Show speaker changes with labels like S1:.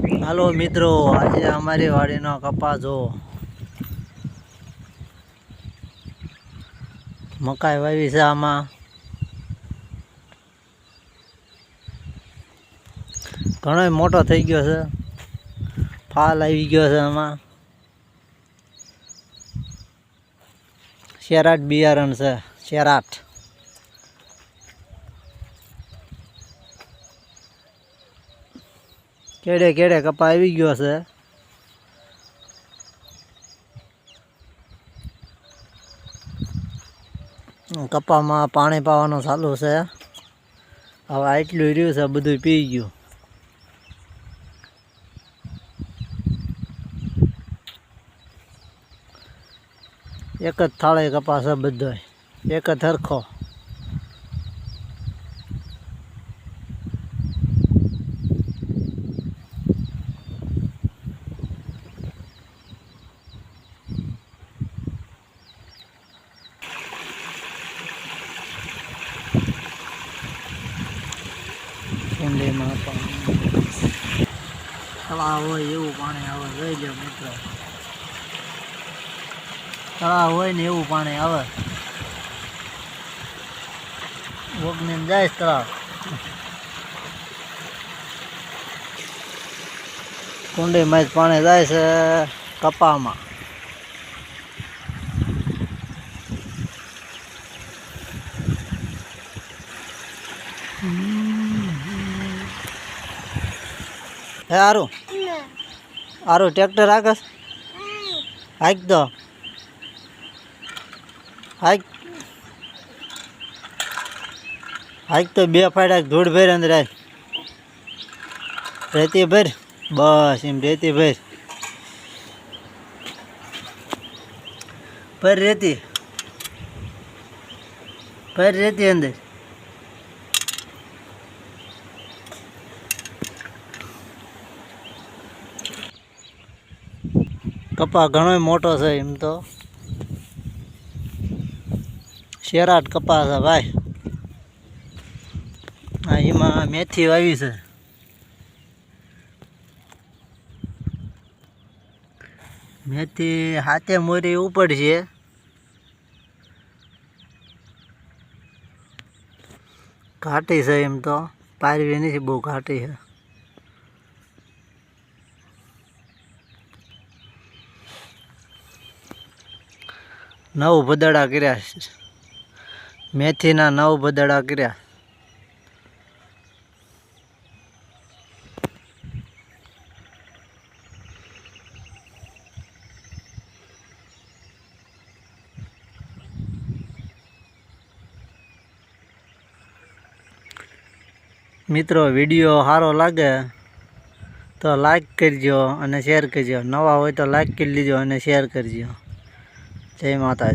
S1: હાલો મિત્રો, આજે અમારી વાડીનો કપા જો મકાઈ વાવી છે. આમાં ઘણો મોટો થઈ ગયો છે, ફાલ આવી ગયો છે. આમાં શેરાટ બિયારણ છે, શેરાટ. કેડે કેડે કપા આવી ગયો છે. કપામાં પાણી પાવાનું ચાલુ છે. હવે આટલું રહ્યું છે, બધું પી ગયું. એક જ થાળે કપા છે, બધો એક જ હરખો. કુંડીમાં તળાવ હોય એવું પાણી આવે. જોઈ લો મિત્રો, તળાવ હોય ને એવું પાણી આવે. વગને જાય તળાવ. કુંડીમાં જ પાણી જાય છે કપામાં. હે આરું આરું ટ્રેક્ટર આગળ હાક દો, હાક હાક તો બે ફાડા ધૂળ ભર અંદર રેતી ભર. બસ એમ રેતી ભર ભર રેતી ભર રેતી અંદર. કપા ઘણો મોટો છે. એમ તો શેરાટ કપા છે ભાઈ. હા, એમાં મેથી વાવી છે. મેથી હાથે મોરી ઉપડશે. ઘાટી છે એમ તો, પારવી નથી, બહુ ઘાટી છે. નવ ભદડા કર્યા છે, મેથીના 9 ભદડા કર્યા. મિત્રો, વિડીયો સારો લાગે તો લાઈક કરજો અને શેર કરજો. નવા હોય તો લાઈક કરી લેજો અને શેર કરજો. જય માતાજી.